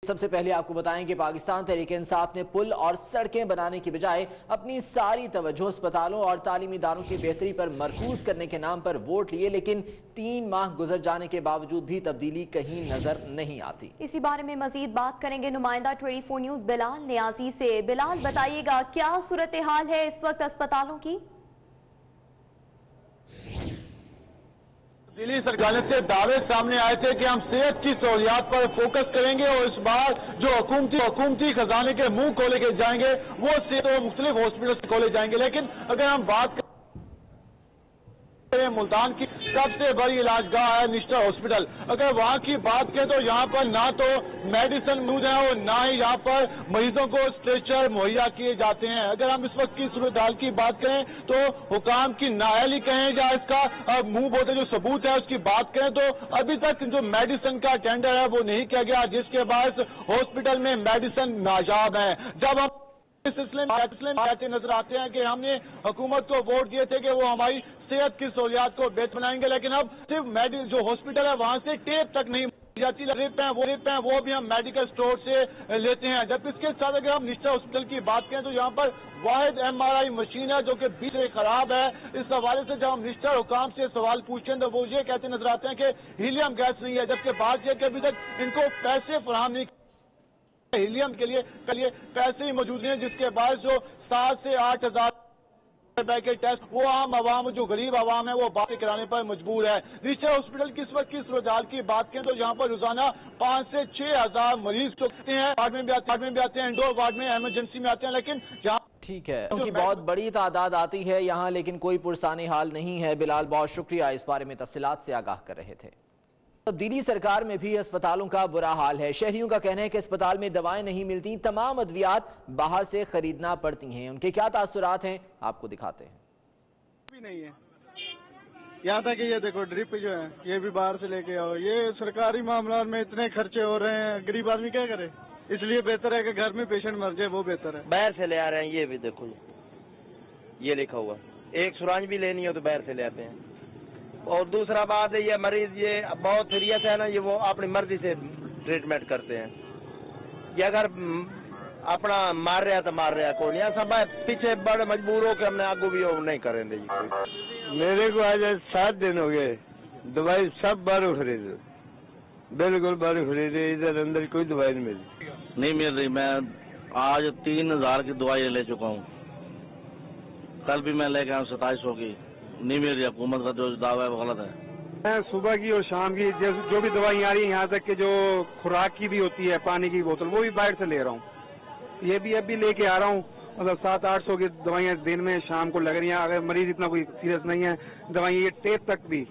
सबसे पहले आपको बताएं कि पाकिस्तान तहरीक इंसाफ ने पुल और सड़कें बनाने की बजाय अपनी सारी तवज्जो अस्पतालों और तालीमी इदारों की बेहतरी पर मरकूज करने के नाम पर वोट लिए, लेकिन 3 माह गुजर जाने के बावजूद भी तब्दीली कहीं नजर नहीं आती। इसी बारे में मजीद बात करेंगे नुमाइंदा 24 न्यूज बिलाल नियाजी से। बिलाल, बताइएगा क्या सूरत हाल है इस वक्त अस्पतालों की? दिल्ली सरकार से दावे सामने आए थे कि हम सेहत की सहूलियात पर फोकस करेंगे और इस बार जो हुकूमती खजाने के मुंह खोले के जाएंगे वो सेहत और मुख्तलिफ हॉस्पिटल से खोले जाएंगे। लेकिन अगर हम बात करें मुल्तान की सबसे बड़ी इलाजगाह है निश्टर हॉस्पिटल, अगर वहां की बात करें तो यहाँ पर ना तो मेडिसिन मौजूद है और ना ही यहाँ पर मरीजों को स्ट्रेचर मुहैया किए जाते हैं। अगर हम इस वक्त की सूरत हाल की बात करें तो हुकाम की नाअहली कहें या इसका मुंह बोलते जो सबूत है उसकी बात करें तो अभी तक जो मेडिसिन का टेंडर है वो नहीं किया गया, जिसके बाद हॉस्पिटल में मेडिसिन नायाब है। जब हम इस सिलसिले में कहते नजर आते हैं कि हमने हुकूमत को वोट दिए थे कि वो हमारी सेहत की सहूलियात को बेहतर बनाएंगे, लेकिन अब सिर्फ जो हॉस्पिटल है वहां से टेप तक नहीं जाती, रिप है वो भी हम मेडिकल स्टोर से लेते हैं। जब इसके साथ अगर हम निश्टर हॉस्पिटल की बात करें तो यहाँ पर वाहिद MRI मशीन है जो कि बीच से खराब है। इस हवाले से जब हम निश्टर हुकाम से सवाल पूछते हैं तो वो ये कहते नजर आते हैं कि हीलियम गैस नहीं है, जबकि बात यह कि अभी तक इनको पैसे फराहम नहीं, हीलियम के लिए पैसे ही मौजूद हैं, जिसके बाद जो 7 से 8 हजार रुपए के टेस्ट वो आम आवाम जो गरीब आवाम है वो बातें कराने पर मजबूर है। निश्चय हॉस्पिटल की इस वक्त की सूरत हाल की बात करें तो यहाँ पर रोजाना 5 से 6 हजार मरीज चुकते हैं, वार्ड में भी आते हैं, इंडोर वार्ड में, इमरजेंसी में आते हैं, लेकिन जहाँ ठीक है उनकी बहुत बड़ी तादाद आती है यहाँ, लेकिन कोई पुरसानी हाल नहीं है। बिलाल, बहुत शुक्रिया, इस बारे में तफसीलात से आगाह कर रहे थे। दिल्ली सरकार में भी अस्पतालों का बुरा हाल है। शहरियों का कहना है कि अस्पताल में दवाएं नहीं मिलती, तमाम अद्वियात बाहर से खरीदना पड़ती हैं। उनके क्या तासुरात हैं आपको दिखाते हैं। भी नहीं है यहाँ तक कि ये देखो ड्रिप जो है ये भी बाहर से लेके आओ। ये सरकारी मामला में इतने खर्चे हो रहे हैं, गरीब आदमी क्या करे, इसलिए बेहतर है कि घर में पेशेंट मर जाए, वो बेहतर है। बाहर से ले आ रहे हैं, ये भी देखो ये लिखा हुआ, एक सुरांज भी लेनी हो तो बाहर से ले आते हैं। और दूसरा बात है ये मरीज ये बहुत सीरियस है ना, ये वो अपनी मर्जी से ट्रीटमेंट करते हैं। ये अगर अपना मार रहा तो मार रहा कोई नहीं, सब पीछे बड़े मजबूर हो के हमने आगू भी नहीं करेंगे। मेरे को आज 7 दिन हो गए, दवाई सब बाहरों खरीदे, बिल्कुल बाहरों खरीदे, इधर अंदर कोई दवाई नहीं मिल रही। मैं आज 3000 की दवाई ले चुका हूँ, कल भी मैं लेके आया 2700 की, नहीं मिल रही। हुकूमत का जो दावा है वो गलत है। मैं सुबह की और शाम की जो भी दवाई आ रही है, यहाँ तक कि जो खुराक की भी होती है, पानी की बोतल, वो भी बाहर से ले रहा हूँ। ये भी अभी लेके आ रहा हूँ, मतलब 700-800 की दवाइयाँ दिन में शाम को लग रही हैं। अगर मरीज इतना कोई सीरियस नहीं है, दवाइयाँ ये टेप तक भी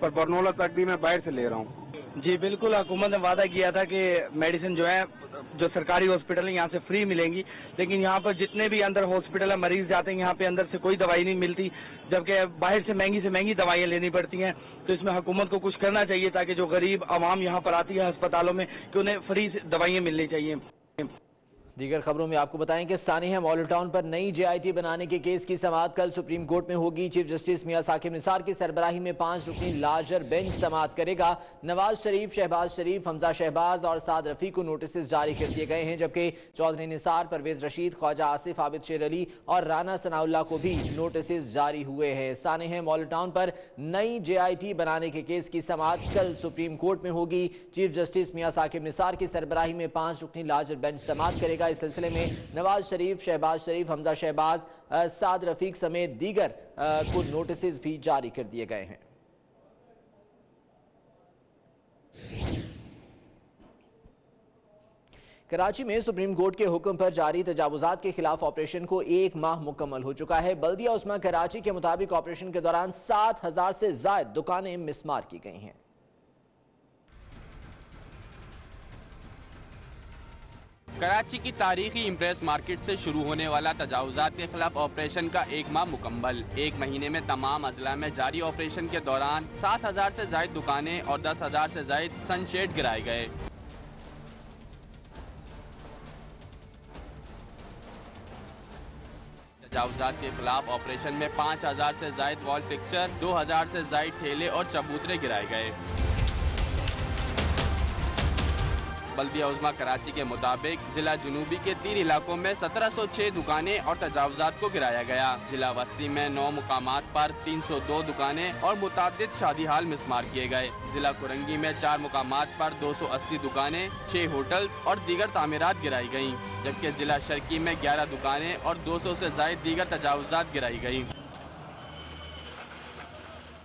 और बर्नोला तक भी मैं बाहर से ले रहा हूँ। जी बिल्कुल, हुकूमत ने वादा किया था कि मेडिसिन जो है जो सरकारी हॉस्पिटल है यहाँ से फ्री मिलेंगी, लेकिन यहाँ पर जितने भी अंदर हॉस्पिटल है मरीज जाते हैं यहाँ पे अंदर से कोई दवाई नहीं मिलती, जबकि बाहर से महंगी दवाइयाँ लेनी पड़ती हैं। तो इसमें हुकूमत को कुछ करना चाहिए ताकि जो गरीब आवाम यहाँ पर आती है अस्पतालों में कि उन्हें फ्री दवाइयाँ मिलनी चाहिए। दीगर खबरों में आपको बताएं कि सानिया मॉडल टाउन पर नई JIT बनाने के केस की समाअत कल सुप्रीम कोर्ट में होगी। चीफ जस्टिस मियां साकिब निसार की सरबराही में 5 रुकनी लार्जर बेंच समाअत करेगा। नवाज शरीफ, शहबाज शरीफ, हमजा शहबाज और साद रफी को नोटिस जारी कर दिए गए हैं, जबकि चौधरी निसार, परवेज रशीद, ख्वाजा आसिफ, आबिद शेर अली और राना सनाउल्लाह को भी नोटिस जारी हुए हैं। सानिया मॉडल टाउन पर नई JIT बनाने के केस की समाअत कल सुप्रीम कोर्ट में होगी। चीफ जस्टिस मियां साकिब निसार की सरबराही में 5 रुकनी लार्जर बेंच समाअत करेगा। इस सिलसिले में नवाज शरीफ, शहबाज शरीफ, हमजा शहबाज, साद रफीक समेत दीगर को नोटिस भी जारी कर दिए गए हैं। कराची में सुप्रीम कोर्ट के हुक्म पर जारी तजावुजात के खिलाफ ऑपरेशन को 1 माह मुकम्मल हो चुका है। बल्दिया उस्मा कराची के मुताबिक ऑपरेशन के दौरान 7000 से ज्यादा दुकानें मिसमार की गई हैं। कराची की तारीखी इम्प्रेस मार्केट से शुरू होने वाला तजावुजात के खिलाफ ऑपरेशन का 1 माह मुकम्मल। 1 महीने में तमाम अजला में जारी ऑपरेशन के दौरान 7000 से ज्यादा दुकानें और 10,000 से ज्यादा सनशेड गिराए गए। तजावुजात के खिलाफ ऑपरेशन में 5000 से ज्यादा वॉल फिक्सर, 2000 से ज्यादा ठेले और चबूतरे गिराए गए। बल्दिया उज़्मा कराची के मुताबिक जिला जुनूबी के 3 इलाकों में 1706 दुकानें और तजावुज़ात को गिराया गया। जिला वस्ती में 9 मुकामात पर 302 दुकानें और मुतादिद शादी हाल मिसमार किए गए। जिला कुरंगी में 4 मुकामात पर 280 दुकानें, 6 होटल्स और दीगर तामीरात गिराई गयी, जबकि जिला शर्की में 11 दुकानें और 200 से ज़ायद दीगर तजावुज़ात गिराई गयी।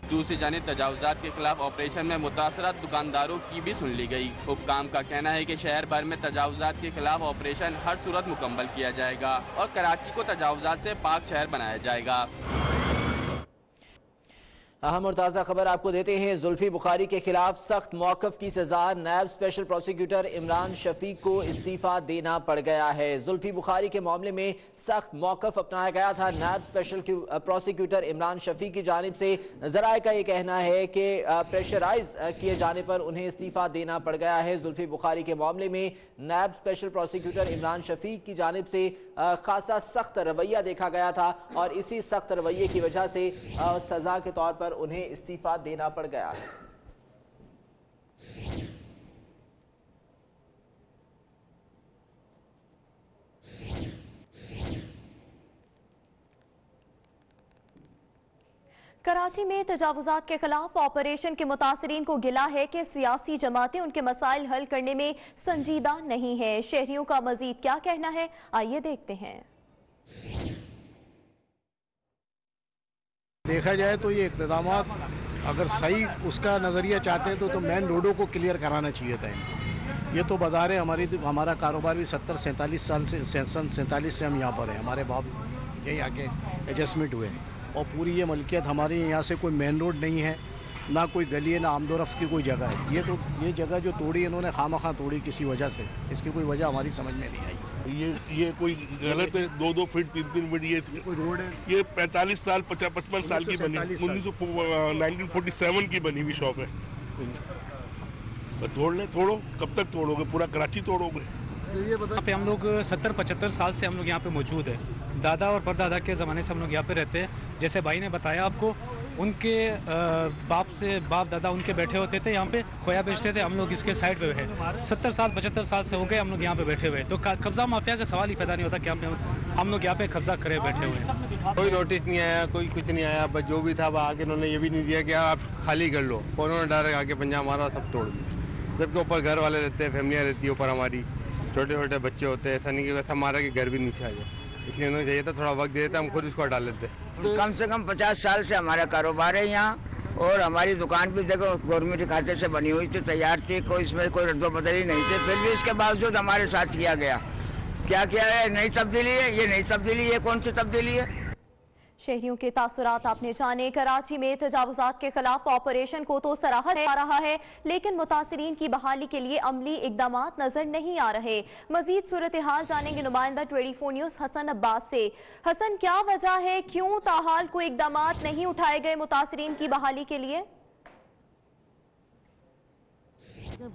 दूसरी जानिब तजावुज़ात के खिलाफ ऑपरेशन में मुतासरा दुकानदारों की भी सुन ली गई। हुक्काम का कहना है कि शहर भर में तजावुज़ात के खिलाफ ऑपरेशन हर सूरत मुकम्मल किया जाएगा और कराची को तजावुज़ात से पाक शहर बनाया जाएगा। अहम और ताज़ा खबर आपको देते हैं। जुल्फी बुखारी के खिलाफ सख्त मौक़िफ़ की सज़ा, नायब स्पेशल प्रोसिक्यूटर इमरान शफीक को इस्तीफ़ा देना पड़ गया है। जुल्फी बुखारी के मामले में सख्त मौक़िफ़ अपनाया गया था। नायब स्पेशल प्रोसिक्यूटर इमरान शफीक की जानिब से ज़राए का ये कहना है कि प्रेशराइज किए जाने पर उन्हें इस्तीफ़ा देना पड़ गया है। जुल्फी बुखारी के मामले में नायब स्पेशल प्रोसिक्यूटर इमरान शफीक की जानिब से खासा सख्त रवैया देखा गया था और इसी सख्त रवैये की वजह से सज़ा के तौर पर उन्हें इस्तीफा देना पड़ गया है। कराची में तजावुज़ात के खिलाफ ऑपरेशन के मुतासरीन को गिला है कि सियासी जमातें उनके मसाइल हल करने में संजीदा नहीं है। शहरियों का मजीद क्या कहना है, आइए देखते हैं। देखा जाए तो ये इक़्तिदाम अगर सही उसका नज़रिया चाहते हैं तो मेन रोडों को क्लियर कराना चाहिए था इनको। ये तो बाजार है, हमारा कारोबार भी 47 साल से सन 47 से हम यहाँ पर हैं। हमारे बाप यही आके एडजस्टमेंट हुए और पूरी ये मलकियत हमारी यहाँ से कोई मेन रोड नहीं है, ना कोई गली है, ना आमदोरफ्त की कोई जगह है। ये जगह जो तोड़ी इन्होंने खामखा तोड़ी किसी वजह से, इसकी कोई वजह हमारी समझ में नहीं आई। ये कोई गलत है, 2-2 फीट 3-3 फीट ये कोई रोड है। ये 45 साल 55 साल की बनी, 1947 की बनी हुई शॉप है। तोड़ो, कब तक तोड़ोगे? पूरा कराची तोड़ोगे? यहाँ पे हम लोग 70-75 साल से हम लोग यहाँ पे मौजूद है। दादा और परदादा के ज़माने से हम लोग यहाँ पे रहते हैं। जैसे भाई ने बताया आपको, उनके बाप दादा उनके बैठे होते थे यहाँ पे, खोया बेचते थे। हम लोग इसके साइड पे है 70 साल 75 साल से हो गए हम लोग यहाँ पे बैठे हुए। तो कब्जा माफिया का सवाल ही पैदा नहीं होता कि हम लोग यहाँ पे कब्जा करे बैठे हुए हैं। कोई नोटिस नहीं आया, कोई कुछ नहीं आया, बस जो भी था आगे उन्होंने ये भी नहीं दिया कि आप खाली कर लो। उन्होंने डायरेक्ट आके पंजा मारा, सब तोड़ दिया। जबकि ऊपर घर वाले रहते हैं, फैमिलियाँ रहती है ऊपर, हमारी छोटे छोटे बच्चे होते हैं। ऐसा नहीं कि वैसा हमारा कि घर भी नीचे आ जाए, इसलिए उन्हें चाहिए था थोड़ा वक्त दे देते, हम खुद इसको हटा लेते। कम से कम 50 साल से हमारा कारोबार है यहाँ और हमारी दुकान भी देखो गवर्नमेंट खाते से बनी हुई थी, तैयार थी, कोई इसमें कोई रद्दोबदली नहीं थी। फिर भी इसके बावजूद हमारे साथ किया गया। क्या किया है? नई तब्दीली है। ये नई तब्दीली, ये कौन सी तब्दीली है? शहरियों के तासुरात आपने जाने। कराची में तजावुज़ात के खिलाफ ऑपरेशन को तो सराहा जा रहा है, लेकिन मुतासरीन की बहाली के लिए अमली इकदामात नजर नहीं आ रहे। मजीद सूरत हाल जानेंगे नुमाइंदा 24 न्यूज़ हसन अब्बास से। हसन, क्या वजह है, क्यों ताहाल कोई इकदामात नहीं उठाए गए मुतासरीन की बहाली के लिए?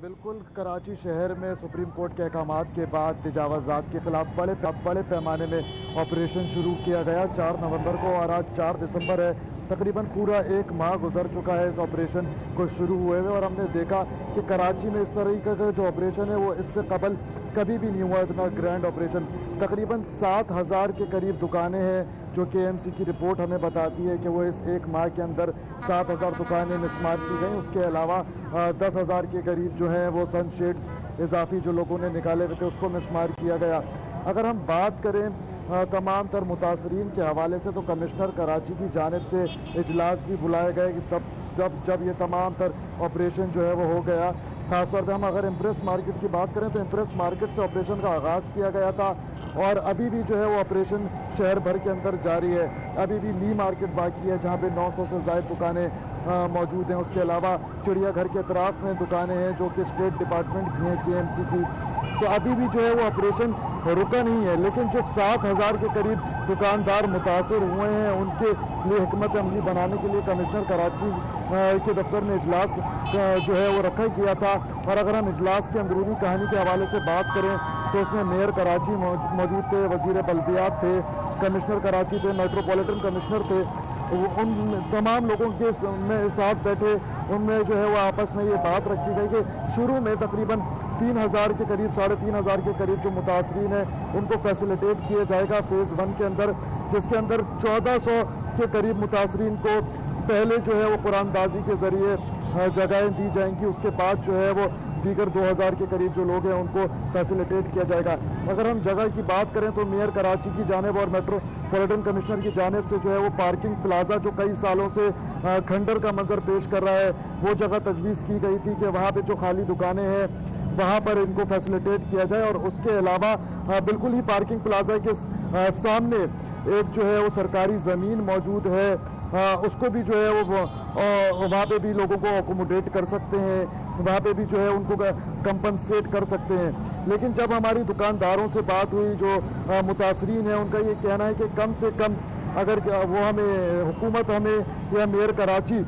बिल्कुल, कराची शहर में सुप्रीम कोर्ट के अहकामात के बाद तजावुज़ात के खिलाफ बड़े पैमाने में ऑपरेशन शुरू किया गया 4 नवंबर को और आज 4 दिसंबर है। तकरीबन पूरा 1 माह गुजर चुका है इस ऑपरेशन को शुरू हुए हुए और हमने देखा कि कराची में इस तरीके का जो ऑपरेशन है वो इससे कबल कभी भी नहीं हुआ, इतना ग्रैंड ऑपरेशन। तकरीबन 7000 के करीब दुकानें हैं जो KMC की रिपोर्ट हमें बताती है कि वो इस 1 माह के अंदर 7000 दुकानें मिसमार की गई। उसके अलावा 10,000 के करीब जो हैं वो सनशेड्स इजाफी जो लोगों ने निकाले हुए थे उसको मिसमार किया गया। अगर हम बात करें तमाम तर मुतासरीन के हवाले से तो कमिश्नर कराची की जानिब से इजलास भी बुलाए गए कि जब ये तमाम तर ऑपरेशन जो है वो हो गया। ख़ासतौर पे हम अगर इम्प्रेस मार्केट की बात करें तो इम्प्रेस मार्केट से ऑपरेशन का आगाज़ किया गया था और अभी भी जो है वो ऑपरेशन शहर भर के अंदर जारी है। अभी भी ली मार्केट बाकी है जहाँ पे 900 से ज़ायद दुकानें मौजूद हैं। उसके अलावा चिड़ियाघर के अतराफ़ में दुकानें हैं जो कि स्टेट डिपार्टमेंट की हैं, KMC की। तो अभी भी जो है वो ऑपरेशन रुका नहीं है, लेकिन जो 7000 के करीब दुकानदार मुतासर हुए हैं उनके लिए हिकमत अमली बनाने के लिए कमिश्नर कराची के दफ्तर में इजलास जो है वो रखा गया था। और अगर हम इजलास के अंदरूनी कहानी के हवाले से बात करें तो उसमें मेयर कराची मौजूद थे, वज़ीर बल्दियात थे, कमिश्नर कराची थे, मेट्रोपॉलिटन कमिश्नर थे। उन तमाम लोगों के साथ बैठे उनमें जो है वो आपस में ये बात रखी गई कि शुरू में तकरीबन 3,000 के करीब 3,500 के करीब जो मुतासरीन है उनको फैसिलिटेट किया जाएगा फेज़ 1 के अंदर, जिसके अंदर 1400 के करीब मुतासरीन को पहले जो है वो कुरानदाजी के ज़रिए जगहें दी जाएंगी। उसके बाद जो है वो दीगर 2000 के करीब जो लोग हैं उनको फैसिलिटेट किया जाएगा। अगर हम जगह की बात करें तो मेयर कराची की जानिब और मेट्रोपॉलिटन कमिश्नर की जानिब से जो है वो पार्किंग प्लाजा जो कई सालों से खंडर का मंजर पेश कर रहा है, वो जगह तजवीज़ की गई थी कि वहाँ पे जो खाली दुकानें हैं वहाँ पर इनको फैसिलिटेट किया जाए। और उसके अलावा बिल्कुल ही पार्किंग प्लाजा के सामने एक जो है वो सरकारी ज़मीन मौजूद है, उसको भी जो है वो वहाँ पे भी लोगों को अकोमोडेट कर सकते हैं, वहाँ पे भी जो है उनको कंपनसेट कर सकते हैं। लेकिन जब हमारी दुकानदारों से बात हुई, जो मुतासरीन है उनका ये कहना है कि कम से कम अगर वो हमें हुकूमत हमें या मेयर कराची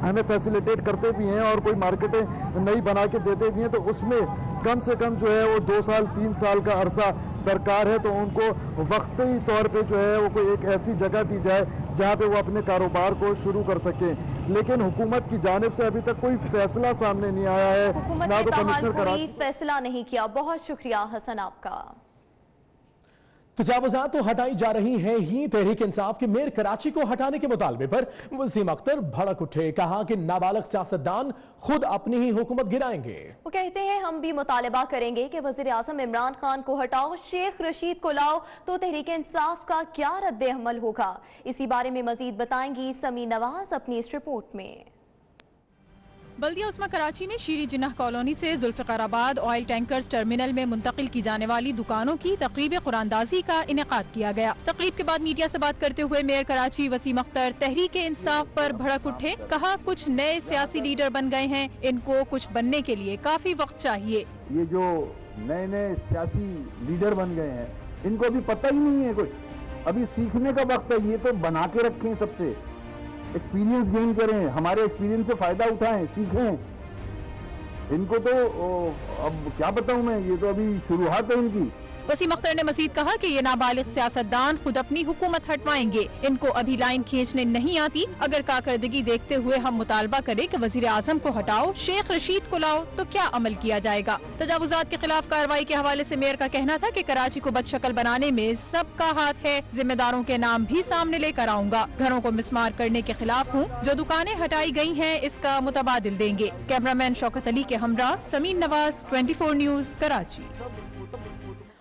हमें फैसिलिटेट करते भी हैं और कोई मार्केटें नई बना के देते भी हैं, तो उसमें कम से कम जो है वो 2 साल 3 साल का अरसा दरकार है। तो उनको वक्ती तौर पे जो है वो कोई एक ऐसी जगह दी जाए जहाँ पे वो अपने कारोबार को शुरू कर सकें। लेकिन हुकूमत की जानिब से अभी तक कोई फैसला सामने नहीं आया है, ना तो कमिश्नर कराची फैसला नहीं किया। बहुत शुक्रिया हसन आपका। तजावुज़ात तो हटाई जा रही हैं ही, तहरीक इंसाफ के मेयर कराची को हटाने के मुतालबे पर वसीम अख्तर भड़क उठे, कहा कि नाबालिग सियासतदान खुद अपनी ही हुकूमत गिराएंगे। वो कहते हैं हम भी मुतालबा करेंगे कि वज़ीर आज़म इमरान खान को हटाओ, शेख रशीद को लाओ, तो तहरीक इंसाफ का क्या रद्द अमल होगा। इसी बारे में मजीद बताएंगी समीन नवाज अपनी इस रिपोर्ट में। बल्दिया उस्मा कराची में शीरी जिन्नाह कॉलोनी से जुल्फ़िकाराबाद ऑयल टैंकर्स टर्मिनल में मुंतकिल की जाने वाली दुकानों की तकरीब कुरानदाजी का इनेकाद किया गया। तकरीब के बाद मीडिया से बात करते हुए मेयर कराची वसीम अख्तर तहरीक इंसाफ पर भड़क उठे, कहा कुछ नए सियासी लीडर बन गए हैं, इनको कुछ बनने के लिए काफी वक्त चाहिए। ये जो नए नए सियासी लीडर बन गए हैं इनको अभी पता ही नहीं है कुछ, अभी सीखने का वक्त है। ये तो बना के रखें, सबसे एक्सपीरियंस गेन करें, हमारे एक्सपीरियंस से फायदा उठाएं, सीखें। इनको तो अब क्या बताऊं मैं, ये तो अभी शुरुआत है इनकी। वसीम अख्तर ने मजीद कहा कि ये नाबालिग सियासतदान खुद अपनी हुकूमत हटवाएंगे, इनको अभी लाइन खींचने नहीं आती। अगर कारकर्दगी देखते हुए हम मुतालबा करें कि वजीर आजम को हटाओ, शेख रशीद को लाओ, तो क्या अमल किया जाएगा। तजावुजात के खिलाफ कार्रवाई के हवाले से मेयर का कहना था कि कराची को बदशकल बनाने में सबका हाथ है, जिम्मेदारों के नाम भी सामने लेकर आऊंगा। घरों को मिसमार करने के खिलाफ हूँ, जो दुकानें हटाई गई हैं इसका मुतबादिल देंगे। कैमरामैन शौकत अली के हमरा समीन नवाज, 24 न्यूज कराची।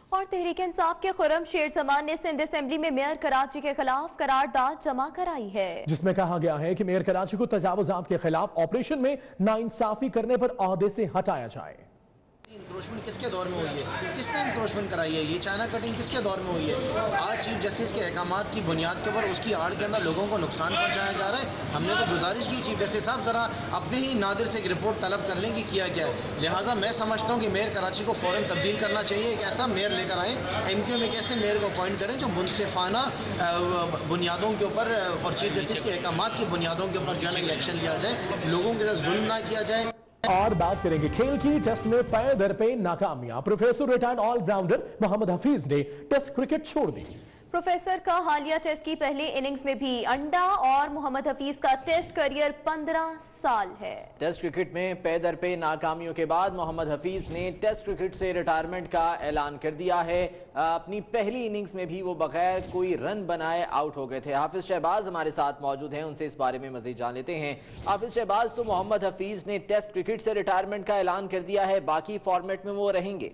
और तहरीक इंसाफ के खुर्रम शेर जमान ने सिंध असेंबली में मेयर कराची के खिलाफ करारदाद जमा कराई है, जिसमें कहा गया है कि मेयर कराची को तजावुजात के खिलाफ ऑपरेशन में नाइंसाफी करने पर ओहदे से हटाया जाए। इंक्रोचमेंट किसके दौर में हुई है, किसने इंक्रोचमेंट कराई है, ये चाइना कटिंग किसके दौर में हुई है। आज चीफ जस्टिस के अहकामात की बुनियाद के ऊपर उसकी आड़ के अंदर लोगों को नुकसान पहुंचाया जा रहा है। हमने तो गुजारिश की चीफ जस्टिस साहब ज़रा अपने ही नादिर से एक रिपोर्ट तलब कर लें कि किया गया है। लिहाजा मैं समझता हूँ कि मेयर कराची को फ़ौरन तब्दील करना चाहिए, एक ऐसा मेयर लेकर आएँ, MQ में कैसे मेयर को अपॉइंट करें जो मुनसिफाना बुनियादों के ऊपर और चीफ जस्टिस के अहकामात की बुनियादों के ऊपर जो है इलेक्शन लिया जाए, लोगों के साथ जुल्म ना किया जाए। और बात करेंगे खेल की। टेस्ट में पैर दर पे नाकामियां, professor retired allrounder Mohammad Hafeez ने टेस्ट क्रिकेट छोड़ दी। प्रोफेसर का हालिया टेस्ट की पहली इनिंग्स में भी अंडा और मोहम्मद हफीज का टेस्ट करियर 15 साल है। टेस्ट क्रिकेट में पे दर पे नाकामियों के बाद मोहम्मद हफीज ने टेस्ट क्रिकेट से रिटायरमेंट का ऐलान कर दिया है। अपनी पहली इनिंग्स में भी वो बगैर कोई रन बनाए आउट हो गए थे। हाफिज शहबाज हमारे साथ मौजूद हैं, उनसे इस बारे में मजीद जान लेते हैं। हाफिज शहबाज, तो मोहम्मद हफीज ने टेस्ट क्रिकेट से रिटायरमेंट का ऐलान कर दिया है, बाकी फॉर्मेट में वो रहेंगे?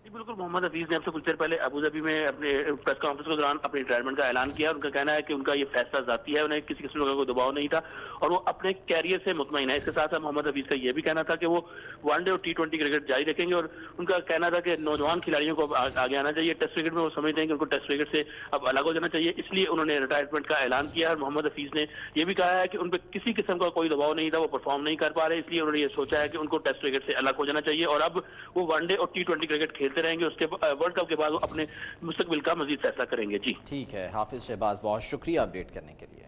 बिल्कुल, मोहम्मद हफीज ने अब से कुछ देर पहले अबूधाबी में अपने प्रेस कॉन्फ्रेंस के दौरान अपने रिटायरमेंट का ऐलान किया। उनका कहना है कि उनका ये फैसला जाती है, उन्हें किसी किस्म का कोई दबाव नहीं था और वो अपने कैरियर से मुतमईन है। इसके साथ साथ मोहम्मद हफीज का ये भी कहना था कि वो वनडे और T20 क्रिकेट जारी रखेंगे और उनका कहना था कि नौजवान खिलाड़ियों को आगे आना चाहिए। टेस्ट क्रिकेट में वो समझते हैं कि उनको टेस्ट क्रिकेट से अब अलग हो जाना चाहिए, इसलिए उन्होंने रिटायरमेंट का ऐलान किया। और मोहम्मद हफीज ने यह भी कहा है कि उन पर किसी किस्म का कोई दबाव नहीं था, वो परफॉर्म नहीं कर पा रहे, इसलिए उन्होंने ये सोचा है कि उनको टेस्ट क्रिकेट से अलग हो जाना चाहिए और अब वो वनडे और T20 क्रिकेट खेलते रहेंगे। उसके वर्ल्ड कप के बाद वो अपने मुस्तकबिल का मजीद फैसला करेंगे। जी ठीक है हाफिज शहबाज, बहुत शुक्रिया अपडेट करने के लिए।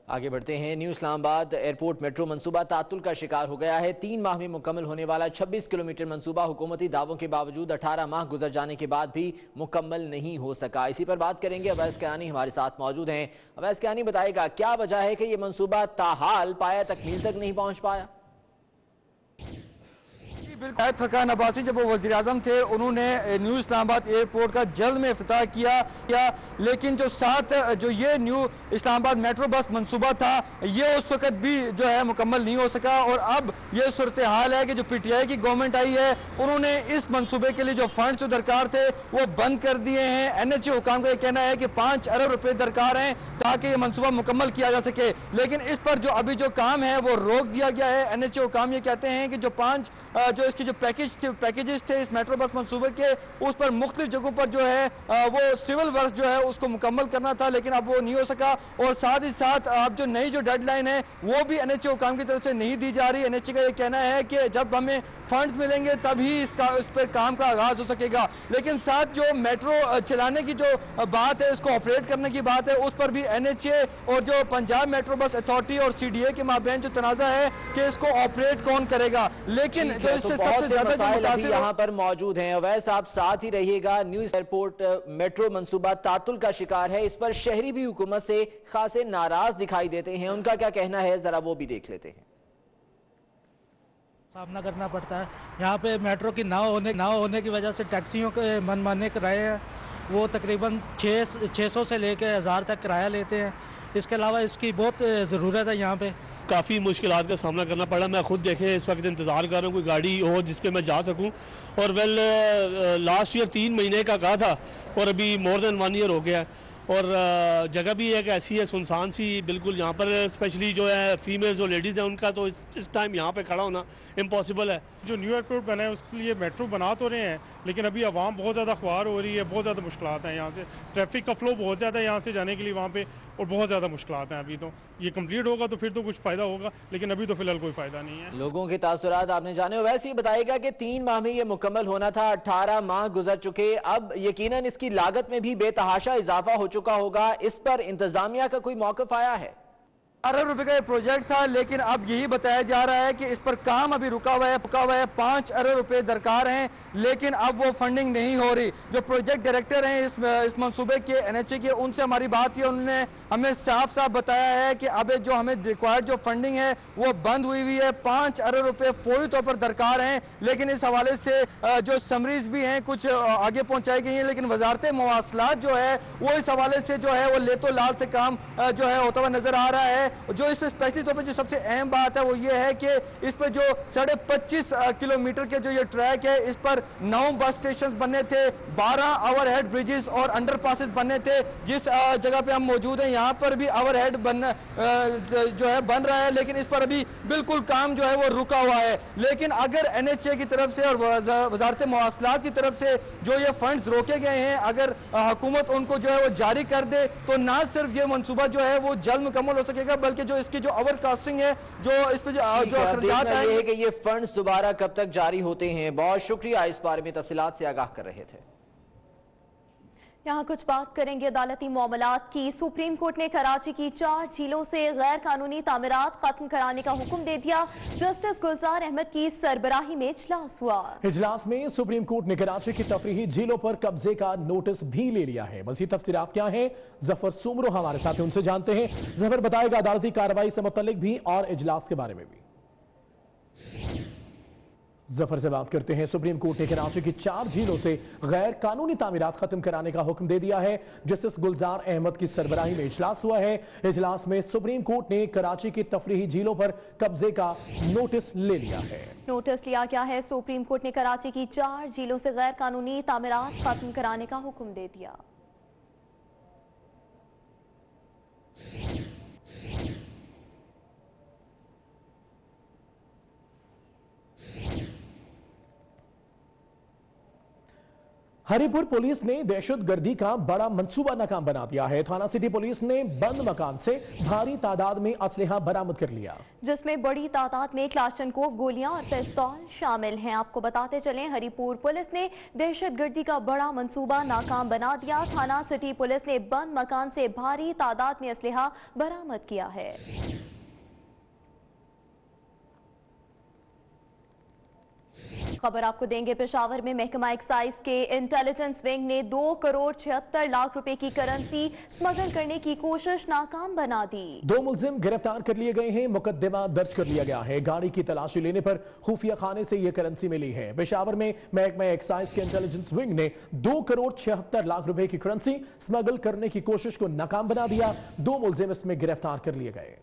आगे बढ़ते हैं। न्यू इस्लामाबाद एयरपोर्ट मेट्रो मंसूबा तातुल का शिकार हो गया है। 3 माह में मुकम्मल होने वाला 26 किलोमीटर मंसूबा हुकूमती दावों के बावजूद 18 माह गुजर जाने के बाद भी मुकम्मल नहीं हो सका। इसी पर बात करेंगे। अवैस कियानी हमारे साथ मौजूद हैं। अवैस कियानी, बताएगा क्या वजह है कि ये मंसूबा ताहाल पाया तकमील तक नहीं पहुँच पाया? फरकान अब्बासी जब वो वज़ीर-ए-आज़म थे उन्होंने न्यू इस्लामाबाद एयरपोर्ट का जल्द में इफ्तिताह किया, लेकिन जो ये न्यू इस्लामाबाद मेट्रो बस मंसूबा था ये उस वक्त भी जो है मुकम्मल नहीं हो सका। और अब ये सूरत हाल है कि जो PTI की गवर्नमेंट आई है उन्होंने इस मंसूबे के लिए जो फंड जो दरकार थे वो बंद कर दिए हैं। NHA हुकाम का ये कहना है कि 5 अरब रुपए दरकार हैं ताकि ये मंसूबा मुकम्मल किया जा सके, लेकिन इस पर जो अभी जो काम है वो रोक दिया गया है। NHA हुकाम ये कहते हैं कि जो इसके जो पैकेजेस थे इस मेट्रो बस मंसूबे के, उस पर मुख्तलिफ जगहों पर जो है वो सिविल वर्क जो है उसको मुकम्मल करना था, लेकिन अब वो नहीं हो सका। और साथ ही साथ अब जो नई जो डेडलाइन है वो भी NHA हुकाम की तरफ से नहीं दी जा रही। NHA का ये कहना है कि जब हमें फंड्स मिलेंगे तभी इस पर काम का आगाज हो सकेगा। लेकिन साथ जो मेट्रो चलाने की जो बात है, इसको ऑपरेट करने की बात है, उस पर भी NHA और जो पंजाब मेट्रो बस अथॉरिटी और CDA के माबैन जो तनाज़ा है कि इसको ऑपरेट कौन करेगा। लेकिन जो इससे सबसे ज्यादा यहाँ पर मौजूद हैं। अवैस, आप साथ ही रहिएगा। न्यू एयरपोर्ट मेट्रो मंसूबा तातुल का शिकार है। इस पर शहरी भी हुकूमत से खासे नाराज दिखाई देते हैं। उनका क्या कहना है, जरा वो भी देख लेते हैं। सामना करना पड़ता है यहाँ पे मेट्रो की ना होने की वजह से टैक्सियों के मनमाने किराए हैं, वो तकरीबन 600 से लेकर 1000 तक किराया लेते हैं। इसके अलावा इसकी बहुत ज़रूरत है। यहाँ पे काफ़ी मुश्किलात का सामना करना पड़ा। मैं खुद देखे इस वक्त इंतज़ार कर रहा हूँ कोई गाड़ी हो जिस पे मैं जा सकूँ। और लास्ट ईयर 3 महीने का कहा था और अभी मोर देन 1 ईयर हो गया है। और जगह भी एक ऐसी है सुनसान सी बिल्कुल, यहाँ पर स्पेशली जो है फीमेल जो लेडीज़ हैं उनका तो इस टाइम यहाँ पे खड़ा होना इम्पॉसिबल है। जो न्यू एयरपोर्ट बना है उसके लिए मेट्रो बना तो रहे हैं, लेकिन अभी आवाम बहुत ज़्यादा ख्वार हो रही है, बहुत ज़्यादा मुश्किलात हैं। यहाँ से ट्रैफिक का फ्लो बहुत ज़्यादा है यहाँ से जाने के लिए वहाँ पे, और बहुत ज़्यादा मुश्किलात हैं। अभी तो ये कंप्लीट होगा तो फिर तो कुछ फ़ायदा होगा, लेकिन अभी तो फिलहाल कोई फ़ायदा नहीं है। लोगों के तासुरात आपने जाने। वैसे ही बताएगा कि 3 माह में ये मुकम्मल होना था, 18 माह गुजर चुके। अब यकीनन इसकी लागत में भी बेतहाशा इजाफा हो चुका होगा। इस पर इंतजामिया का कोई मौक़िफ़ आया है? अरब रुपए का ये प्रोजेक्ट था, लेकिन अब यही बताया जा रहा है कि इस पर काम अभी रुका हुआ है। 5 अरब रुपए दरकार हैं, लेकिन अब वो फंडिंग नहीं हो रही। जो प्रोजेक्ट डायरेक्टर हैं इस मंसूबे के NHA के, उनसे हमारी बात हुई, उन्होंने हमें साफ साफ बताया है कि अब जो हमें रिक्वायर्ड जो फंडिंग है वो बंद हुई है। 5 अरब रुपए फौरी तौर पर दरकार हैं, लेकिन इस हवाले से जो समरीज भी हैं कुछ आगे पहुँचाई गई हैं, लेकिन वजारत मवासलात जो है वो इस हवाले से जो है वो लेतो लाल से काम जो है होता हुआ नजर आ रहा है। जो इस पर स्पेशली तौर पर जो सबसे अहम बात है वो ये है कि इस पर जो 25.5 किलोमीटर के जो ये ट्रैक है, इस पर 9 बस स्टेशन बनने थे, 12 ओवरहेड ब्रिजेस और अंडरपासेस बनने थे। जिस जगह पे हम मौजूद हैं यहाँ पर भी ओवरहेड जो है बन रहा है, लेकिन इस पर अभी बिल्कुल काम जो है वो रुका हुआ है। लेकिन अगर NHA की तरफ से और वजारत मवासलात की तरफ से जो ये फंड्स रोके गए हैं, अगर हुकूमत उनको जो है वो जारी कर दे तो ना सिर्फ ये मनसूबा जो है वो जल्द मुकम्मल हो सकेगा, बल्कि जो इसकी जो ओवरकास्टिंग है, जो इस पे जो अखराजात है कि ये फंड्स दोबारा कब तक जारी होते हैं। बहुत शुक्रिया, इस बारे में तफसीलात से आगाह कर रहे थे। यहाँ कुछ बात करेंगे अदालती मामलात की। सुप्रीम कोर्ट ने कराची की 4 झीलों से गैर कानूनी तामीरात खत्म कराने का हुक्म दे दिया। जस्टिस गुलजार अहमद की सरबराही में इजलास हुआ। इजलास में सुप्रीम कोर्ट ने कराची की तफरीही झीलों पर कब्जे का नोटिस भी ले लिया है। मज़ीद तफसीलात क्या है, जफर सुमरो हमारे साथ उनसे जानते हैं। जफर, बताएगा अदालती कार्रवाई से मुतल्लिक भी और इजलास के बारे में भी। जफर से बात करते हैं। सुप्रीम कोर्ट ने कराची की 4 झीलों से गैर कानूनी तामीरात खत्म कराने का हुक्म दे दिया है। जस्टिस गुलजार अहमद की सरबराही में इजलास हुआ है। इजलास में सुप्रीम कोर्ट ने कराची की तफरीही झीलों पर कब्जे का नोटिस ले लिया है। नोटिस लिया गया है। सुप्रीम कोर्ट ने कराची की 4 झीलों से गैर कानूनी तामीरात खत्म कराने का हुक्म दे दिया। हरिपुर पुलिस ने दहशतगर्दी का बड़ा मंसूबा नाकाम बना दिया है। थाना सिटी पुलिस ने बंद मकान से भारी तादाद में असलहा बरामद कर लिया, जिसमें बड़ी तादाद में क्लाशनकोव गोलियां और पिस्तौल शामिल हैं। आपको बताते चलें, हरिपुर पुलिस ने दहशतगर्दी का बड़ा मंसूबा नाकाम बना दिया। थाना सिटी पुलिस ने बंद मकान से भारी तादाद में असलहा बरामद किया है। खबर आपको देंगे, पेशावर में महकमा एक्साइज के इंटेलिजेंस विंग ने 2 करोड़ 76 लाख रुपए की करेंसी स्मगल करने की कोशिश नाकाम बना दी। 2 मुलजिम गिरफ्तार कर लिए गए हैं, मुकदमा दर्ज कर लिया गया है। गाड़ी की तलाशी लेने पर खुफिया खाने से यह करेंसी मिली है। पेशावर में महकमा एक्साइज के इंटेलिजेंस विंग ने 2 करोड़ 76 लाख रुपए की करेंसी स्मगल करने की कोशिश को नाकाम बना दिया। 2 मुलजिम इसमें गिरफ्तार कर लिए गए।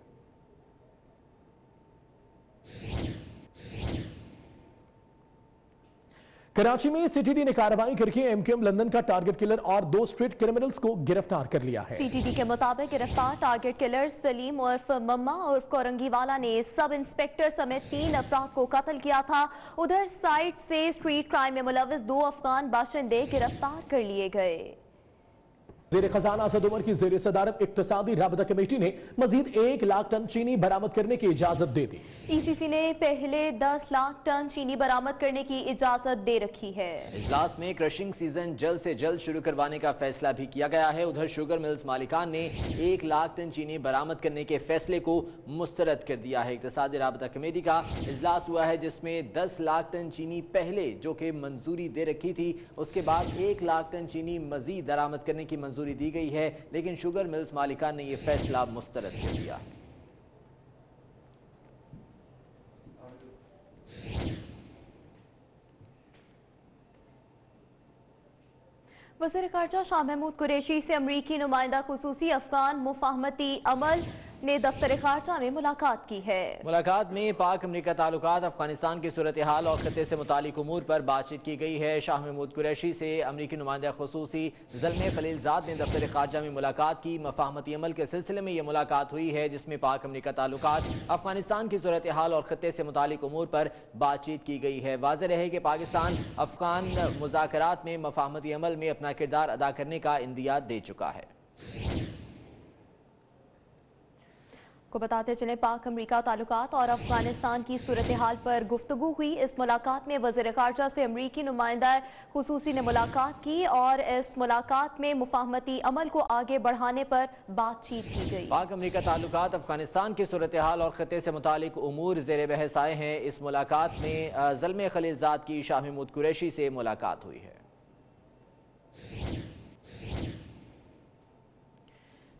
कराची में सीटीडी ने कार्रवाई करके एमक्यूएम लंदन का टारगेट किलर और 2 स्ट्रीट क्रिमिनल्स को गिरफ्तार कर लिया है। सीटीडी के मुताबिक गिरफ्तार टारगेट किलर सलीम उर्फ मम्मा उर्फ कोरंगीवाला ने सब इंस्पेक्टर समेत 3 अफराद को कत्ल किया था। उधर साइट से स्ट्रीट क्राइम में मुलविस 2 अफगान बाशिंदे गिरफ्तार कर लिए गए। ज़ेर खजाना असद उमर की ज़ेर सदारत इक्तिसादी राबता कमेटी ने मजीद 1 लाख टन चीनी बरामद करने की इजाजत दे दी। ईसीसी ने पहले 10 लाख टन चीनी बरामद करने की इजाजत दे रखी है। इजलास में क्रशिंग सीजन जल्द से जल्द शुरू करवाने का फैसला भी किया गया है। उधर शुगर मिल्स मालिकान ने 1 लाख टन चीनी बरामद करने के फैसले को मुस्तरद कर दिया है। इक्तिसादी राबता कमेटी का इजलास हुआ है, जिसमें 10 लाख टन चीनी पहले जो कि मंजूरी दे रखी थी, उसके बाद 1 लाख टन चीनी मजीद बरामद करने की मंजूरी दी गई है, लेकिन शुगर मिल्स मालिकान ने यह फैसला मुस्तरद कर दिया है। वज़ीर ख़ारजा शाह महमूद कुरैशी से अमरीकी नुमाइंदा खुसूसी अफगान मुफाहमती अमल ने दफ्तर ख़ारजा में मुलाकात की है। मुलाकात में पाक अमरीका ताल्लुकात, अफगानिस्तान की सूरत हाल और खत्ते से मुतालिक उमूर पर बातचीत की गई है। शाह महमूद कुरैशी से अमरीकी नुमाइंदा खुसूसी ज़ल्मे खलीलजाद ने दफ्तर ख़ारजा में मुलाकात की। मफाहमती अमल के सिलसिले में यह मुलाकात हुई है, जिसमें पाक अमरीका ताल्लुकात, अफगानिस्तान की सूरत हाल और खत्ते से मुतालिक उमूर पर बातचीत की गई है। वाज़ेह रहे कि पाकिस्तान अफगान मुज़ाकरात में मफाहमती अमल में अपना किरदार अदा करने का इंदिया दे चुका है। को बताते चले, पाक अमरीका ताल्लुकात और अफगानिस्तान की सूरत हाल पर गुफ्तगू हुई। इस मुलाकात में वज़ीर ख़ारजा से अमरीकी नुमाइंदा खुसूसी ने मुलाकात की और इस मुलाकात में मुफाहमती अमल को आगे बढ़ाने पर बातचीत की गई। पाक अमरीका ताल्लुकात, अफगानिस्तान की सूरत हाल और खत्ते से मुतालिक उमूर ज़ेर बहस आए हैं। इस मुलाकात में ज़ल्मे खलीलजाद की शाह महमूद कुरैशी से मुलाकात हुई है।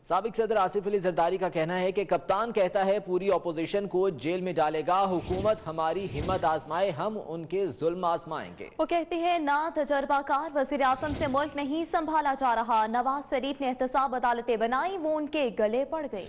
साबिक सदर आसिफ अली जरदारी का कहना है कि कप्तान कहता है पूरी अपोजिशन को जेल में डालेगा, हुकूमत हमारी हिम्मत आजमाए, हम उनके जुल्म आजमाएंगे। वो कहते हैं ना तजर्बाकार वज़ीर आज़म से मुल्क नहीं संभाला जा रहा। नवाज शरीफ ने एहतसाब अदालतें बनाई, वो उनके गले पड़ गई।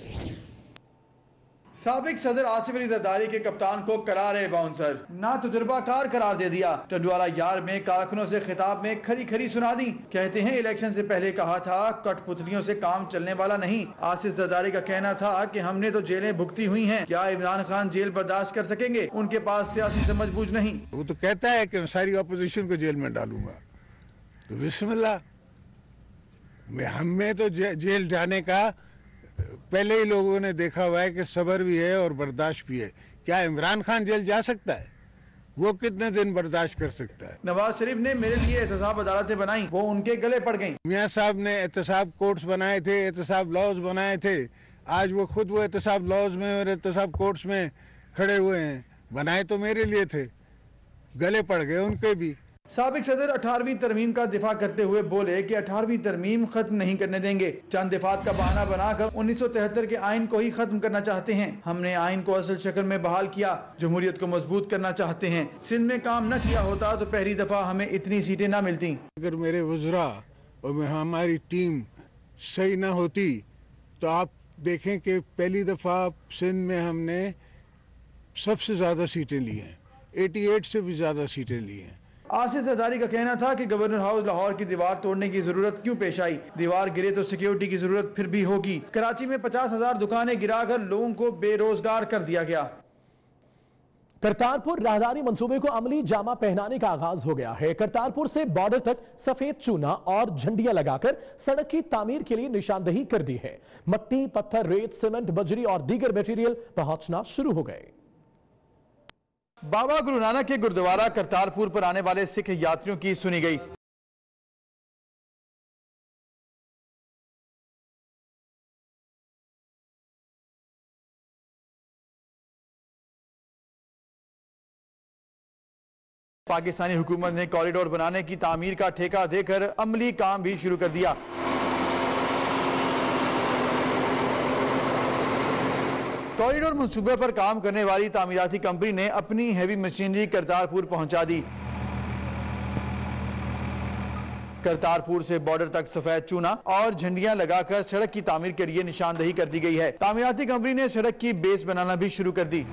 साबिक सदर आसिफ अली जरदारी के कप्तान को करार बाउंसर, ना तजुर्बाकार करार दे दिया। टंडवाला यार में कारकुनों से खिताब में खरी खरी सुना दी। कहते हैं इलेक्शन से पहले कहा था कठपुतलियों से काम चलने वाला नहीं। आसिफ जरदारी का कहना था कि हमने तो जेलें भुगती हुई हैं, क्या इमरान खान जेल बर्दाश्त कर सकेंगे? उनके पास सियासी समझबूझ नहीं। वो तो कहता है कि सारी अपोजिशन को जेल में डालूंगा, तो बिस्मिल्लाह, हमें तो जेल जाने का पहले ही लोगों ने देखा हुआ है कि सब्र भी है और बर्दाश्त भी है। क्या इमरान खान जेल जा सकता है? वो कितने दिन बर्दाश्त कर सकता है? नवाज शरीफ ने मेरे लिए एहतसाब अदालतें बनाई, वो उनके गले पड़ गईं। मियाँ साहब ने एहतसाब कोर्ट्स बनाए थे, एहतसाब लॉज बनाए थे। आज वो खुद वो एहतसाब लॉज में और एहतसाब कोर्ट्स में खड़े हुए हैं। बनाए तो मेरे लिए थे, गले पड़ गए उनके भी। साबिक सदर 18वीं तरमीम का दिफा करते हुए बोले कि 18वीं तरमीम खत्म नहीं करने देंगे। चंद दिफात का बहाना बनाकर 1973 के आइन को ही खत्म करना चाहते हैं। हमने आइन को असल शक्ल में बहाल किया, जमहूरियत को मजबूत करना चाहते हैं। सिंध में काम न किया होता तो पहली दफा हमें इतनी सीटें न मिलती। अगर मेरे वज़रा और हमारी टीम सही न होती तो आप देखें कि पहली दफा सिंध में हमने सबसे ज्यादा सीटें ली हैं, 88 से भी ज्यादा सीटें ली हैं। आसिफ जरदारी का कहना था कि गवर्नर हाउस लाहौर की दीवार तोड़ने की जरूरत क्यों पेश आई? दीवार गिरे तो सिक्योरिटी की जरूरत फिर भी होगी। कराची में 50,000 दुकानें गिराकर लोगों को बेरोजगार कर दिया गया। करतारपुर राहदारी मंसूबे को अमली जामा पहनाने का आगाज हो गया है। करतारपुर से बॉर्डर तक सफेद चूना और झंडियां लगाकर सड़क की तामीर के लिए निशानदेही कर दी है। मट्टी, पत्थर, रेत, सीमेंट, बजरी और दीगर मटेरियल पहुंचना शुरू हो गए। बाबा गुरु नानक के गुरुद्वारा करतारपुर पर आने वाले सिख यात्रियों की सुनी गई। पाकिस्तानी हुकूमत ने कॉरिडोर बनाने की तामीर का ठेका देकर अमली काम भी शुरू कर दिया। कॉरिडोर मंसूबे पर काम करने वाली तामीराती कंपनी ने अपनी हैवी मशीनरी करतारपुर पहुंचा दी। करतारपुर से बॉर्डर तक सफेद चूना और झंडियां लगाकर सड़क की तामीर के लिए निशानदेही कर दी गई है। तामीराती कंपनी ने सड़क की बेस बनाना भी शुरू कर दी।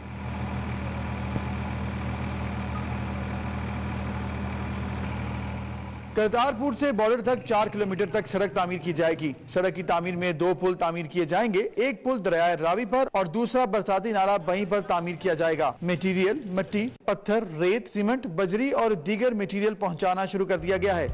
करतारपुर से बॉर्डर तक 4 किलोमीटर तक सड़क तामीर की जाएगी। सड़क की तामीर में 2 पुल तामीर किए जाएंगे। एक पुल दरियाए रावी पर और दूसरा बरसाती नाला वहीं पर तामीर किया जाएगा। मटेरियल मट्टी, पत्थर, रेत, सीमेंट, बजरी और दीगर मटेरियल पहुंचाना शुरू कर दिया गया है।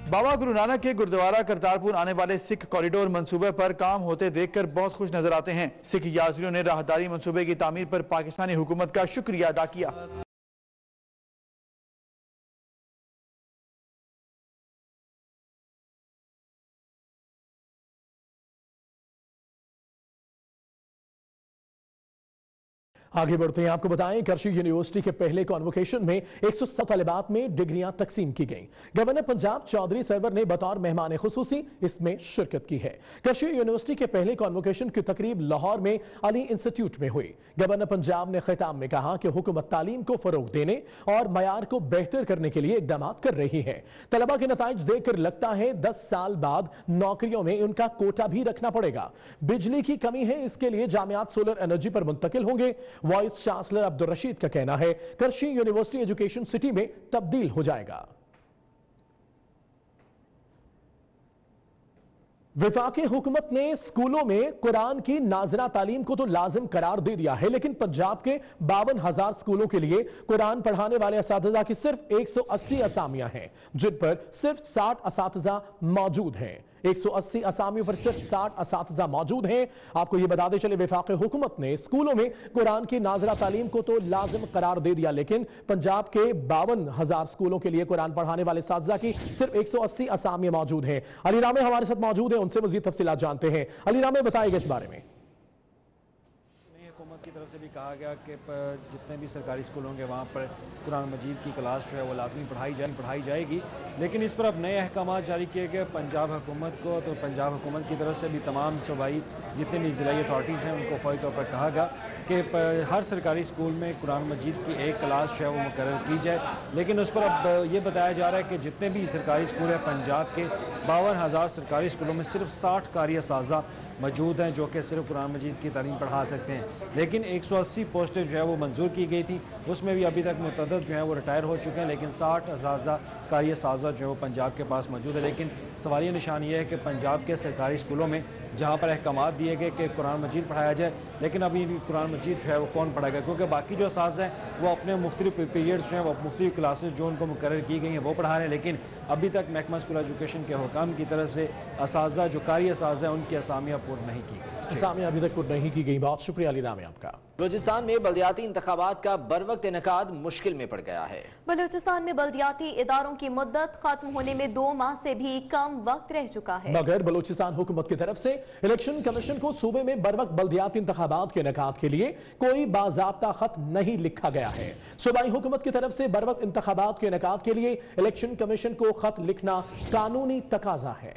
बाबा गुरु नानक के गुरुद्वारा करतारपुर आने वाले सिख कॉरिडोर मंसूबे पर काम होते देखकर बहुत खुश नजर आते हैं। सिख यात्रियों ने राहदारी मंसूबे की तामीर पर पाकिस्तानी हुकूमत का शुक्रिया अदा किया। आगे बढ़ते हैं, आपको बताएं करशी यूनिवर्सिटी के पहले कॉन्वोकेशन में 107 तलबात में डिग्रियां तकसीम की गईं। गवर्नर पंजाब चौधरी सरवर ने बतौर मेहमान खुसूसी इसमें शिरकत की है। करशी यूनिवर्सिटी के पहले कॉन्वोकेशन की तकरीब लाहौर में अली इंस्टीट्यूट में हुई। गवर्नर पंजाब ने खिताब में कहा कि हुकूमत तालीम को फरोग देने और मयार को बेहतर करने के लिए इकदाम कर रही है। तलबा के नताइज देखकर लगता है 10 साल बाद नौकरियों में उनका कोटा भी रखना पड़ेगा। बिजली की कमी है, इसके लिए जामियात सोलर एनर्जी पर मुंतकिल होंगे। वाइस चांसलर अब्दुल रशीद का कहना है करशी यूनिवर्सिटी एजुकेशन सिटी में तब्दील हो जाएगा। वफाकी हुकूमत ने स्कूलों में कुरान की नाज़िरा तालीम को तो लाजिम करार दे दिया है, लेकिन पंजाब के 52,000 स्कूलों के लिए कुरान पढ़ाने वाले असातिज़ा की सिर्फ 180 असामियां हैं, जिन पर सिर्फ 60 असातिज़ा मौजूद हैं। 180 असामियों पर सिर्फ 60 असातिज़ा मौजूद हैं। आपको यह बताते चले वफाकी हुकूमत ने स्कूलों में कुरान की नाज़िरा तालीम को तो लाजिम करार दे दिया, लेकिन पंजाब के 52,000 स्कूलों के लिए कुरान पढ़ाने वाले असातिज़ा की सिर्फ 180 असामियां मौजूद हैं। अली रामे हमारे साथ मौजूद हैं, उनसे मजीद तफसीलात जानते हैं। अली रामे, बताइएगा इस बारे में। हुकूमत की तरफ से भी कहा गया कि जितने भी सरकारी स्कूल होंगे वहाँ पर कुरान मजीद की क्लास जो है वो लाजमी पढ़ाई जाएगी, लेकिन इस पर अब नए अहकाम जारी किए गए पंजाब हुकूमत को। तो पंजाब हुकूमत की तरफ से भी तमाम सूबाई जितने भी ज़िलाई अथॉरिटीज़ हैं उनको फौरी तौर पर कहा गया कि हर सरकारी स्कूल में कुरान मजीद की एक क्लास जो है वो मुकर्रर की जाए, लेकिन उस पर अब ये बताया जा रहा है कि जितने भी सरकारी स्कूल हैं पंजाब के 52,000 सरकारी स्कूलों में सिर्फ 60 कारी असातिज़ा मौजूद हैं जो कि सिर्फ कुरान मजीद की तालीम पढ़ा सकते हैं। लेकिन 180 पोस्टें जो है वो मंजूर की गई थी, उसमें भी अभी तक मुतअद्दिद जो है वो रिटायर हो चुके हैं, लेकिन 60 असातिज़ा कारी असातिज़ा जो है वो पंजाब के पास मौजूद है। लेकिन सवालिया निशान ये है कि पंजाब के सरकारी स्कूलों में जहाँ पर अहकाम दिए गए कि कुरान मजीद पढ़ाया जाए, लेकिन अभी कुरान मजीद जो है वो कौन पढ़ाएगा, क्योंकि बाकी जो असातिज़ा हैं वो अपने मुख्तलिफ पीरियड्स जो हैं वो मुख्तलिफ क्लासेस जो उनको मुकर्रर की गई हैं वो पढ़ा रहे हैं, लेकिन अभी तक महकमा स्कूल एजुकेशन के हुकाम की तरफ से असातिज़ा जो कारी असातिज़ा हैं उनकी असामियाँ पूर्ण नहीं की गई। असामियाँ अभी तक पूर्ण नहीं की गई। बहुत शुक्रिया अली रामे आपका। बलूचिस्तान में बल्दियाती इंतखाबात का बरवक्त इनेकाद मुश्किल में पड़ गया है। बलूचिस्तान में बल्दियाती इदारों की मुद्दत खत्म होने में 2 माह से भी कम वक्त रह चुका है, मगर बलूचिस्तान हुकूमत की तरफ से इलेक्शन कमीशन को सूबे में बरवक्त बल्दियाती इंतखाबात के इनेकाद के लिए कोई बाज़ाब्ता खत नहीं लिखा गया है। सूबाई हुकूमत की तरफ से बरवक्त इंतखाबात के इनेकाद के लिए इलेक्शन कमीशन को खत लिखना कानूनी तकाजा है।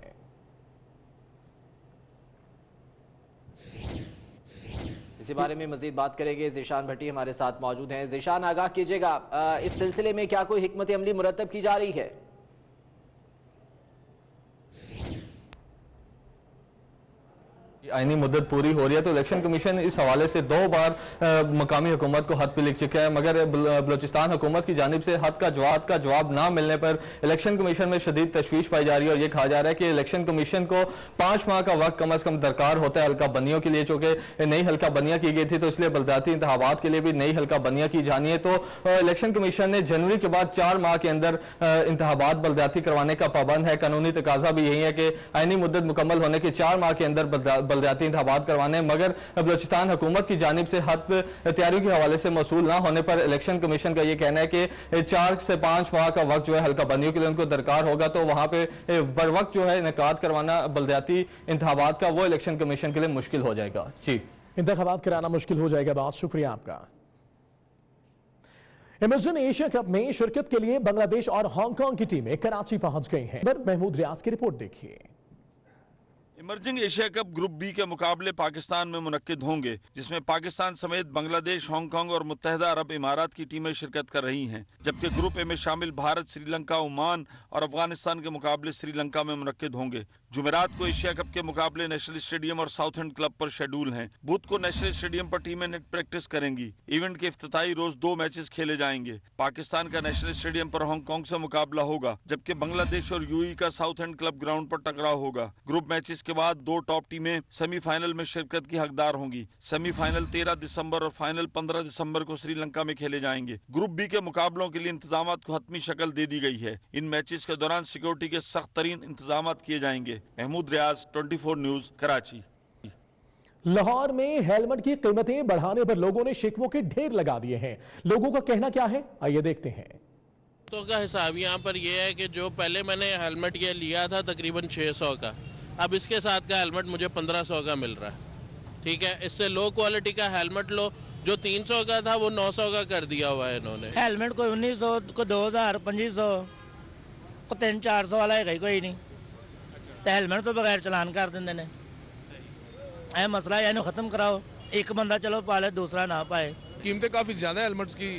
इसी बारे में मजीद बात करेंगे, ज़ीशान भट्टी हमारे साथ मौजूद हैं। ज़ीशान, आगाह कीजिएगा, इस सिलसिले में क्या कोई हिकमत अमली मुरतब की जा रही है? आईनी मुद्दत पूरी हो रही है तो इलेक्शन कमीशन इस हवाले से 2 बार मकामी हुकूमत को खत भी लिख चुका है, मगर बलूचिस्तान हुकूमत की जानिब से खत का जवाब ना मिलने पर इलेक्शन कमीशन में शदीद तशवीश पाई जा रही है। और ये कहा जा रहा है कि इलेक्शन कमीशन को 5 माह का वक्त कम अज कम दरकार होता है हल्का बंदियों के लिए, चूंकि नई हल्का बंदियां की गई थी तो इसलिए बलदियाती इंतखाबात के लिए भी नई हल्का बंदियां की जानी है। तो इलेक्शन कमीशन ने जनवरी के बाद 4 माह के अंदर इंतखाबात बलदियाती करवाने का पाबंद है। कानूनी तकाजा भी यही है कि आईनी मुद्दत मुकम्मल होने के 4 माह के अंदर बलदियाती इंतखाबात करवाने, मगर बलूचिस्तान हुकूमत की जानिब से खत तैयारियों के हवाले से मौसूल ना होने पर इलेक्शन कमीशन का यह कहना है कि 4 से 5 माह का वक्त जो है हल्का बंदियों के लिए उनको दरकार होगा। तो वहां पे बर वक्त जो है इनेकाद करवाना बलदियाती इंतखाबात का वो इलेक्शन कमीशन के लिए मुश्किल हो जाएगा। जी, इंतखाबात कराना मुश्किल हो जाएगा। बहुत शुक्रिया आपका। इमर्जन एशिया कप में शिरकत के लिए बांग्लादेश और हांगकांग की टीमें कराची पहुंच गई हैं। महमूद रियाज की रिपोर्ट देखिए। Emerging Asia cup group B के मुकाबले पाकिस्तान में मुनक्किद होंगे, जिसमें पाकिस्तान समेत बांग्लादेश, हांगकांग और मुत्तहदा अरब इमारात की टीमें शिरकत कर रही हैं, जबकि ग्रुप ए में शामिल भारत, श्रीलंका, ओमान और अफगानिस्तान के मुकाबले श्रीलंका में मुनक्किद होंगे। जुमेरात को एशिया कप के मुकाबले नेशनल स्टेडियम और साउथएंड क्लब पर शेड्यूल हैं। बुध को नेशनल स्टेडियम पर टीमें नेट प्रैक्टिस करेंगी। इवेंट के इफ्तिताई रोज 2 मैचेस खेले जाएंगे। पाकिस्तान का नेशनल स्टेडियम पर हांगकांग से मुकाबला होगा, जबकि बांग्लादेश और यूएई का साउथएंड क्लब ग्राउंड पर टकराव होगा। ग्रुप मैचेस के बाद 2 टॉप टीमें सेमीफाइनल में शिरकत की हकदार होंगी। सेमीफाइनल 13 दिसंबर और फाइनल 15 दिसंबर को श्रीलंका में खेले जाएंगे। ग्रुप बी के मुकाबलों के लिए इंतजामात को हतमी शक्ल दे दी गई है। इन मैचेस के दौरान सिक्योरिटी के सख्त तरीन इंतजामात किए जाएंगे। महमूद रियाज, 24 न्यूज, कराची। लाहौर में हेलमेट की कीमतें बढ़ाने पर लोगों ने शिकवों के ढेर लगा दिए हैं। लोगों का कहना क्या है, आइए देखते हैं। तो का हिसाब यहाँ पर यह है कि जो पहले मैंने हेलमेट ये लिया था तकरीबन 600 का, अब इसके साथ का हेलमेट मुझे 1500 का मिल रहा है। ठीक है, इससे लो क्वालिटी का हेलमेट लो, जो 300 का था वो 900 का कर दिया हुआ है इन्होंने। हेलमेट को 1900 को 2000 2500 को 300-400 वाला है कोई नहीं, तो हेलमेट तो बगैर चलान कर देंगे ने। ऐ मसला यानी ख़त्म कराओ, एक बंदा चलो पाले दूसरा ना पाए। कीमतें काफ़ी ज़्यादा है हेलमेट्स की।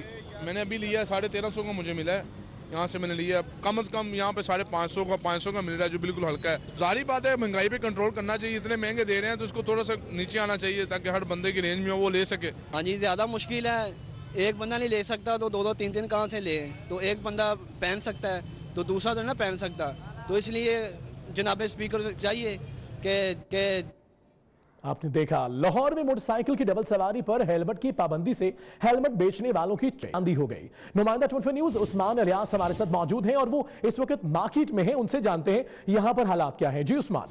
मैंने अभी लिया है 1350 का मुझे मिला है, यहाँ से मैंने लिया कम से कम यहाँ पे 550 का 500 का मिल रहा है, जो बिल्कुल हल्का है। जाहिर बात है महंगाई पे कंट्रोल करना चाहिए, इतने महंगे दे रहे हैं तो इसको थोड़ा सा नीचे आना चाहिए ताकि हर बंदे की रेंज में वो ले सके। हाँ जी, ज़्यादा मुश्किल है, एक बंदा नहीं ले सकता तो 2-2 3-3 कहाँ से ले। तो एक बंदा पहन सकता है तो दूसरा तो ना पहन सकता, तो इसलिए जनाब स्पीकर चाहिए कि आपने देखा लाहौर में मोटरसाइकिल की डबल सवारी पर हेलमेट की पाबंदी से हेलमेट बेचने वालों की चांदी हो गई। नुमाइंदा 24 न्यूज उस्मान अलियास हमारे साथ मौजूद हैं और वो इस वक्त मार्केट में हैं, उनसे जानते हैं यहां पर हालात क्या हैं। जी उस्मान।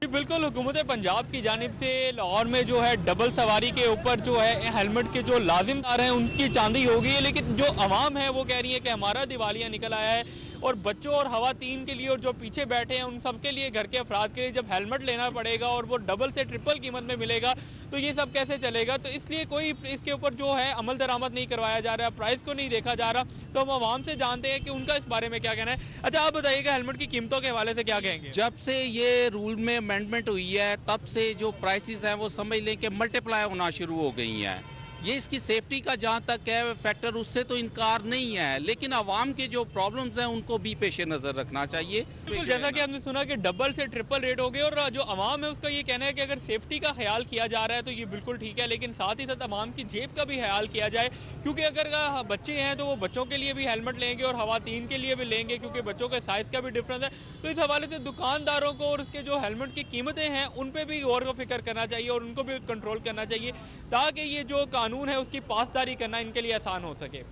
बिल्कुल, हुकूमत पंजाब की जानिब से लाहौर में जो है डबल सवारी के ऊपर जो है हेलमेट के जो लाजिमदार हैं उनकी चांदी हो गई है, लेकिन जो आवाम है वो कह रही है कि हमारा दिवालिया निकल आया है और बच्चों और खवातीन के लिए और जो पीछे बैठे हैं उन सब के लिए, घर के अफराद के लिए जब हेलमेट लेना पड़ेगा और वो डबल से ट्रिपल कीमत में मिलेगा तो ये सब कैसे चलेगा। तो इसलिए कोई इसके ऊपर जो है अमल दरामद नहीं करवाया जा रहा है, प्राइस को नहीं देखा जा रहा। तो हम आवाम से जानते हैं कि उनका इस बारे में क्या कहना है। अच्छा, आप बताइएगा हेलमेट की कीमतों के हवाले से क्या कहेंगे। जब से ये रूल में अमेंडमेंट हुई है तब से जो प्राइसेस हैं वो समझ लें कि मल्टीप्लाई होना शुरू हो गई हैं। ये इसकी सेफ्टी का जहाँ तक है फैक्टर, उससे तो इनकार नहीं है, लेकिन आवाम के जो प्रॉब्लम्स हैं उनको भी पेश नज़र रखना चाहिए। बिल्कुल, जैसा कि हमने सुना कि डबल से ट्रिपल रेट हो गए और जो आवाम है उसका ये कहना है कि अगर सेफ्टी का ख्याल किया जा रहा है तो ये बिल्कुल ठीक है, लेकिन साथ ही साथ आवाम की जेब का भी ख्याल किया जाए, क्योंकि अगर बच्चे हैं तो वो बच्चों के लिए भी हेलमेट लेंगे और खवातीन के लिए भी लेंगे, क्योंकि बच्चों के साइज़ का भी डिफरेंस है। तो इस हवाले से दुकानदारों को और उसके जो हेलमेट की कीमतें हैं उन पर भी गौर व फिक्र करना चाहिए और उनको भी कंट्रोल करना चाहिए ताकि ये जो कानून है उसकी पासदारी करना इनके लिए आसान हो सके।